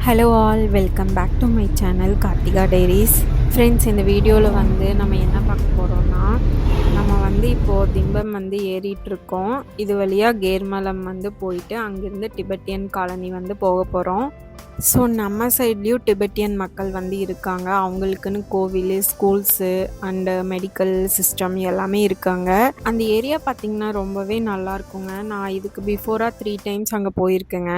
Hello all welcome back to my channel Karthika diaries. Friends, இந்த வீடியோவில் வந்து நம்ம என்ன பார்க்க போகிறோம்னா, நம்ம வந்து இப்போது திம்பம் வந்து ஏறிட்டுருக்கோம். இது வழியாக கேர்மலம் வந்து போயிட்டு அங்கேருந்து டிபெட்டியன் காலனி வந்து போக போகிறோம். ஸோ நம்ம சைட்லேயும் டிபெட்டியன் மக்கள் வந்து இருக்காங்க. அவங்களுக்குன்னு கோவில், ஸ்கூல்ஸு அண்டு மெடிக்கல் சிஸ்டம் எல்லாமே இருக்காங்க. அந்த ஏரியா பார்த்திங்கன்னா ரொம்பவே நல்லா இருக்குங்க. நான் இதுக்கு பிஃபோராக 3 டைம்ஸ் அங்கே போயிருக்கேங்க.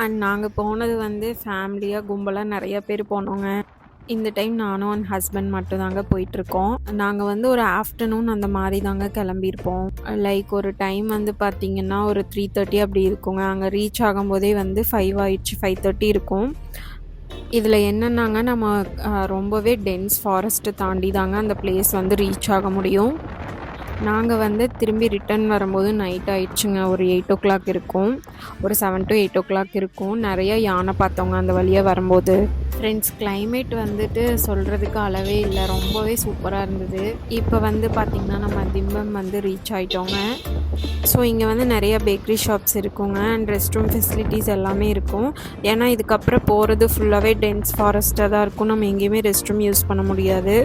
அண்ட் நாங்கள் போனது வந்து ஃபேமிலியாக கும்பலாக நிறைய பேர் போனோங்க. இந்த டைம் நானும் என் ஹஸ்பண்ட் மட்டும் தாங்க போயிட்டுருக்கோம். நாங்கள் வந்து ஒரு ஆஃப்டர்நூன் அந்த மாதிரி தாங்க கிளம்பியிருப்போம். லைக் ஒரு டைம் வந்து பார்த்திங்கன்னா ஒரு 3:30 அப்படி இருக்குங்க. அங்கே ரீச் ஆகும்போதே வந்து 5 ஆயிடுச்சு, 5:30 இருக்கும். இதில் என்னென்னாங்க, நம்ம ரொம்பவே டென்ஸ் ஃபாரஸ்ட்டு தாண்டி தாங்க அந்த பிளேஸ் வந்து ரீச் ஆக முடியும். நாங்கள் வந்து திரும்பி ரிட்டர்ன் வரும்போது நைட் ஆயிடுச்சுங்க. ஒரு 8:00 இருக்கும். ஒரு 7 to 8:00 இருக்கும். நிறைய யானை பார்த்தோங்க அந்த வழியாக வரும்போது. ஃப்ரெண்ட்ஸ், கிளைமேட் வந்துட்டு சொல்கிறதுக்கு அளவே இல்லை, ரொம்பவே சூப்பராக இருந்தது. இப்போ வந்து பார்த்திங்கன்னா நம்ம திம்பம் வந்து ரீச் ஆகிட்டோங்க. ஸோ இங்கே வந்து நிறைய பேக்கரி ஷாப்ஸ் இருக்குங்க அண்ட் ரெஸ்ட் ரூம் ஃபெசிலிட்டிஸ் எல்லாமே இருக்கும். ஏன்னா இதுக்கப்புறம் போகிறது ஃபுல்லாகவே டென்ஸ் ஃபாரஸ்ட்டாக தான் இருக்கும். நம்ம எங்கேயுமே ரெஸ்ட் ரூம் யூஸ் பண்ண முடியாது.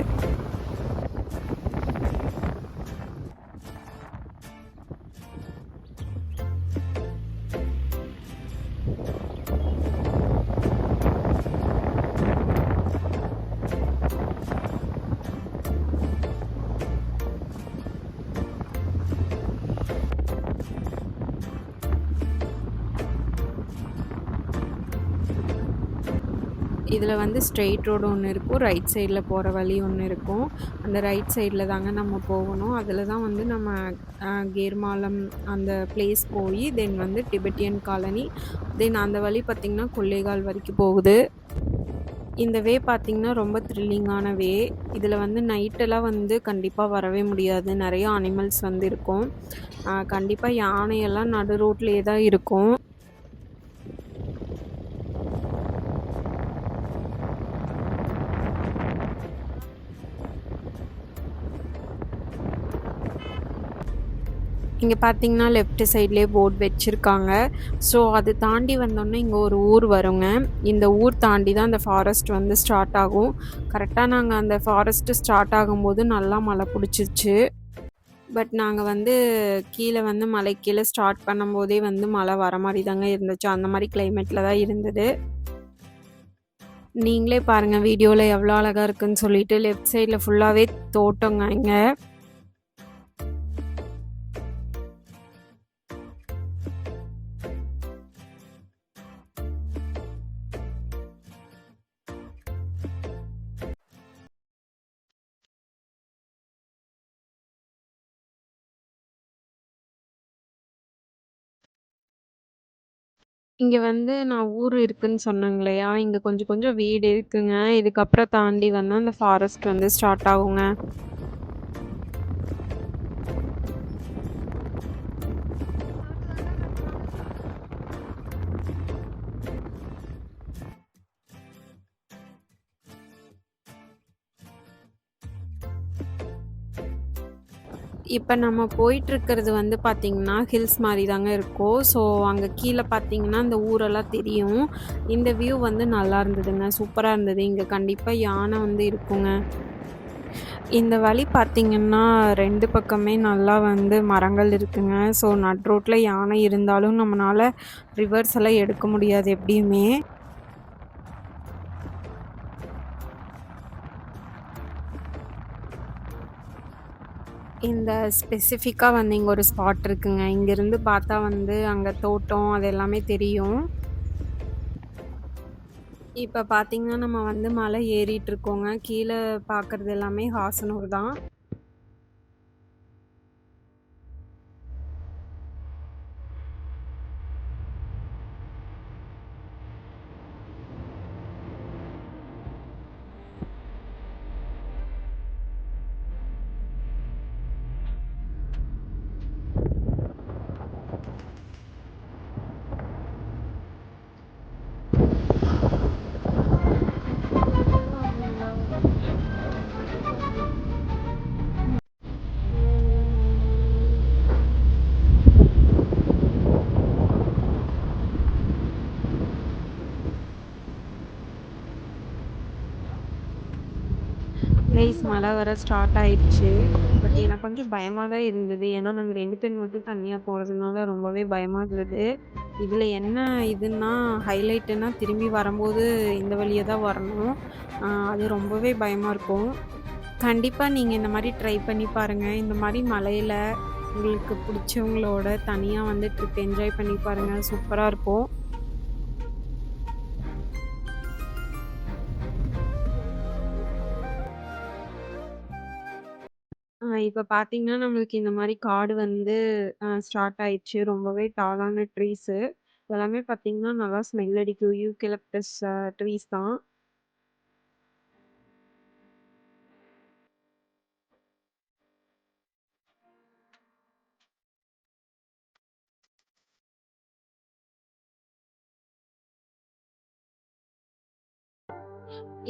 இதில் வந்து ஸ்ட்ரெயிட் ரோடு ஒன்று இருக்கும், ரைட் சைடில் போகிற வழி ஒன்று இருக்கும். அந்த ரைட் சைடில் தாங்க நம்ம போகணும். அதில் தான் வந்து நம்ம கேர்மாலம் அந்த பிளேஸ் போய் தென் வந்து டிபெட்டியன் காலனி, தென் அந்த வழி பார்த்திங்கன்னா கொல்லேகால் வரைக்கும் போகுது. இந்த வே பார்த்திங்கன்னா ரொம்ப த்ரில்லிங்கான வே. இதில் வந்து நைட்டெல்லாம் வந்து கண்டிப்பாக வரவே முடியாது. நிறைய அனிமல்ஸ் வந்து இருக்கும். கண்டிப்பாக யானையெல்லாம் நடு ரோட்லேயே தான் இருக்கும். இங்கே பார்த்தீங்கன்னா லெஃப்ட் சைட்லேயே போர்ட் வச்சுருக்காங்க. ஸோ அது தாண்டி வந்தோடனே இங்கே ஒரு ஊர் வருங்க. இந்த ஊர் தாண்டி தான் அந்த ஃபாரஸ்ட் வந்து ஸ்டார்ட் ஆகும். கரெக்டாக நாங்கள் அந்த ஃபாரஸ்ட்டு ஸ்டார்ட் ஆகும்போது நல்லா மழை பிடிச்சிருச்சு. பட் நாங்கள் வந்து கீழே வந்து மலை கீழே ஸ்டார்ட் பண்ணும்போதே வந்து மழை வர மாதிரி தாங்க இருந்துச்சு. அந்த மாதிரி கிளைமேட்டில் தான் இருந்தது. நீங்களே பாருங்கள் வீடியோவில் எவ்வளோ அழகாக இருக்குதுன்னு சொல்லிட்டு. லெஃப்ட் சைடில் ஃபுல்லாகவே தோட்டங்க. இங்கே இங்கே வந்து நான் ஊர் இருக்குன்னு சொன்னேங்க இல்லையா, இங்கே கொஞ்சம் கொஞ்சம் வீடு இருக்குங்க. இதுக்கப்புறம் தாண்டி வந்து அந்த ஃபாரஸ்ட் வந்து ஸ்டார்ட் ஆகுங்க. இப்போ நம்ம போயிட்டுருக்கிறது வந்து பார்த்திங்கன்னா ஹில்ஸ் மாதிரி தாங்க இருக்கும். ஸோ அங்கே கீழே பார்த்திங்கன்னா இந்த ஊரெல்லாம் தெரியும். இந்த வியூ வந்து நல்லா இருந்ததுங்க, சூப்பராக இருந்தது. இங்கே கண்டிப்பாக யானை வந்து இருக்குங்க. இந்த வழி பார்த்திங்கன்னா 2 பக்கமே நல்லா வந்து மரங்கள் இருக்குங்க. ஸோ நட் ரோட்டில் யானை இருந்தாலும் நம்மளால் ரிவர்ஸ் எல்லாம் எடுக்க முடியாது எப்படியுமே. இந்த ஸ்பெசிஃபிக்காக வந்து இங்கே ஒரு ஸ்பாட் இருக்குங்க. இங்கேருந்து பார்த்தா வந்து அங்கே தோட்டம் அது எல்லாமே தெரியும். இப்போ பார்த்திங்கன்னா நம்ம வந்து மலை ஏறிட்டுருக்கோங்க. கீழே பார்க்குறது எல்லாமே ஹாசனூர் தான். கைஸ் மழை வர ஸ்டார்ட் ஆயிடுச்சு. பட் எனக்கு கொஞ்சம் பயமாக தான் இருந்தது. ஏன்னா நாங்கள் 2 பேர் மட்டும் தனியாக போகிறதுனால ரொம்பவே பயமாக இருந்தது. இதில் என்ன இதுன்னா ஹைலைட்டுன்னா திரும்பி வரும்போது இந்த வழியாக தான் வரணும். அது ரொம்பவே பயமாக இருக்கும். கண்டிப்பாக நீங்கள் இந்த மாதிரி ட்ரை பண்ணி பாருங்கள். இந்த மாதிரி மழையில் உங்களுக்கு பிடிச்சவங்களோட தனியாக வந்து ட்ரிப் என்ஜாய் பண்ணி பாருங்கள். சூப்பராக இருக்கும். இப்ப பார்த்தீங்கன்னா, நம்மளுக்கு இந்த மாரி காடு வந்து ஸ்டார்ட் ஆயிடுச்சு. ரொம்பவே டாலான ட்ரீஸு. எல்லாமே பார்த்தீங்கன்னா, நல்லா ஸ்மெல் அடிக்கும். யூக்கலிப்டஸ் ட்ரீஸ் தான்.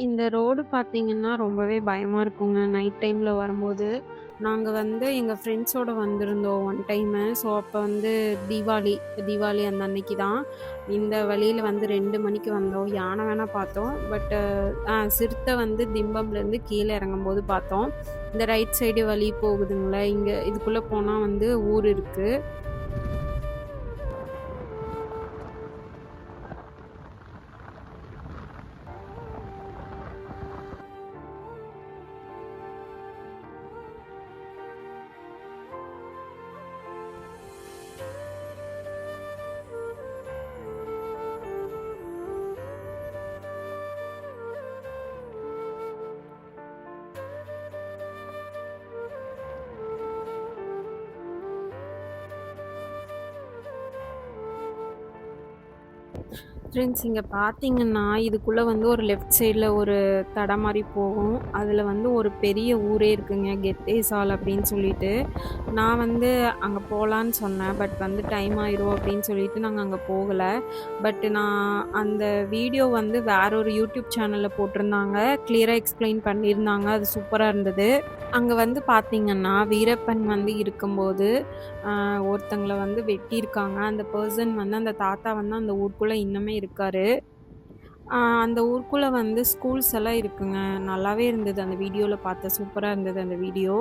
இந்த ரோடு பார்த்தீங்கன்னா, ரொம்பவே பயமா இருக்குங்க. நைட் டைம்ல வரும்போது. நாங்க வந்து எங்க ஃப்ரெண்ட்ஸோட வந்திருந்தோம் ஒன் டைமு. ஸோ, அப்ப வந்து தீபாவளி தீபாவளி அந்த அன்னைக்கு தான். இந்த வழியில வந்து 2 மணிக்கு வந்தோம். யானை வேணா பார்த்தோம். பட்டு சிறுத்தை வந்து திம்பம்லேருந்து கீழ இறங்கும்போது பார்த்தோம். இந்த ரைட் சைடு வழி போகுதுங்களா, இங்க இதுக்குள்ள போனா வந்து ஊர் இருக்கு. ஃப்ரெண்ட்ஸ் இங்கே பார்த்தீங்கன்னா, இதுக்குள்ளே வந்து ஒரு லெஃப்ட் சைடில் ஒரு தடை மாரி போகும். அதில் வந்து ஒரு பெரிய ஊரே இருக்குங்க. கெத்தேசால் அப்படின்னு சொல்லிட்டு. நான் வந்து அங்கே போகலான்னு சொன்னேன். பட் வந்து டைம் ஆயிரும் அப்படின்னு சொல்லிட்டு நாங்கள் அங்கே போகலை. பட் நான் அந்த வீடியோ வந்து வேற ஒரு யூடியூப் சேனலில் போட்டிருந்தாங்க. கிளியராக எக்ஸ்பிளைன் பண்ணியிருந்தாங்க. அது சூப்பராக இருந்தது. அங்கே வந்து பார்த்தீங்கன்னா, வீரப்பன் வந்து இருக்கும்போது ஒருத்தங்கள வந்து வெட்டியிருக்காங்க. அந்த பெர்சன் வந்து அந்த தாத்தா வந்து அந்த ஊருக்குள்ளே இன்னுமே இருக்காரு. அந்த ஊருக்குள்ளே வந்து ஸ்கூல்ஸ் எல்லாம் இருக்குங்க. நல்லாவே இருந்தது அந்த வீடியோவில் பார்த்தேன். சூப்பராக இருந்தது அந்த வீடியோ.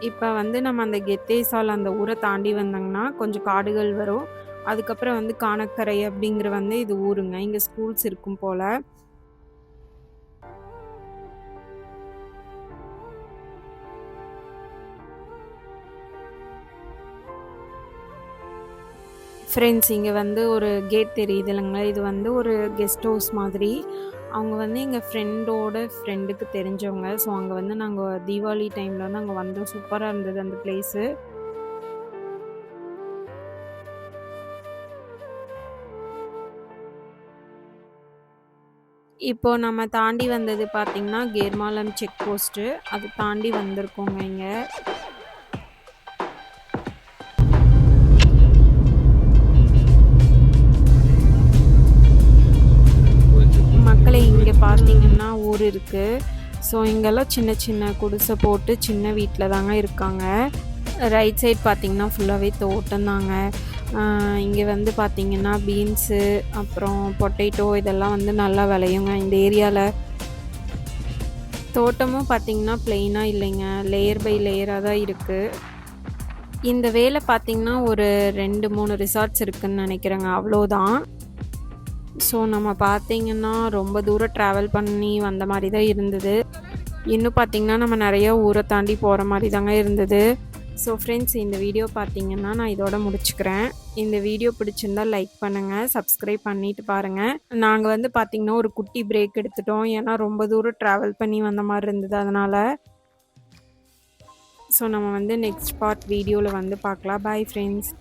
இப்போ வந்து நம்ம அந்த கெத்தேசால் அந்த ஊரை தாண்டி வந்தோங்கன்னா கொஞ்சம் காடுகள் வரும். அதுக்கப்புறம் வந்து கானக்கரை அப்படிங்கிற வந்து இது ஊருங்க. இங்கே ஸ்கூல்ஸ் இருக்கும் போல். ஃப்ரெண்ட்ஸ் இங்கே வந்து ஒரு கேட் தெரியுது இல்லைங்களா, இது வந்து ஒரு கெஸ்ட் ஹவுஸ் மாதிரி. அவங்க வந்து எங்கள் ஃப்ரெண்டோட ஃப்ரெண்டுக்கு தெரிஞ்சவங்க. ஸோ அங்கே வந்து நாங்கள் தீபாவளி டைமில் வந்து அங்கே வந்தோம். சூப்பராக இருந்தது அந்த பிளேஸு. இப்போ நம்ம தாண்டி வந்தது பார்த்திங்கன்னா கேர்மாலம் செக் போஸ்ட்டு. அது தாண்டி வந்திருக்கோங்க இங்கே. மக்களை இங்கே பார்த்தீங்கன்னா ஊர் இருக்குது. ஸோ இங்கெல்லாம் சின்ன சின்ன குடிசை போட்டு சின்ன வீட்டில் தாங்க இருக்காங்க. ரைட் சைட் பார்த்திங்கன்னா ஃபுல்லாகவே தோட்டம் தாங்க. இங்கே வந்து பார்த்திங்கன்னா பீன்ஸு அப்புறம் பொட்டேட்டோ இதெல்லாம் வந்து நல்லா விளையுங்க இந்த ஏரியாவில். தோட்டமும் பார்த்திங்கன்னா ப்ளெயினாக இல்லைங்க, லேயர் பை லேயராக தான் இருக்குது. இந்த வேலை பார்த்திங்கன்னா ஒரு 2-3 ரிசார்ட்ஸ் இருக்குதுன்னு நினைக்கிறேங்க, அவ்வளோதான். ஸோ நம்ம பார்த்திங்கன்னா ரொம்ப தூரம் ட்ராவல் பண்ணி வந்த மாதிரி தான் இருந்தது. இன்னும் பார்த்திங்கன்னா நம்ம நிறையா ஊரை தாண்டி போகிற மாதிரி தாங்க இருந்தது. ஸோ ஃப்ரெண்ட்ஸ் இந்த வீடியோ பார்த்திங்கன்னா நான் இதோட முடிச்சுக்கிறேன். இந்த வீடியோ பிடிச்சிருந்தால் லைக் பண்ணுங்கள், சப்ஸ்கிரைப் பண்ணிவிட்டு பாருங்கள். நாங்கள் வந்து பார்த்திங்கன்னா ஒரு குட்டி பிரேக் எடுத்துட்டோம். ஏன்னா ரொம்ப தூரம் ட்ராவல் பண்ணி வந்த மாதிரி இருந்தது அதனால். ஸோ நம்ம வந்து நெக்ஸ்ட் பார்ட் வீடியோவில் வந்து பார்க்கலாம். Bye friends.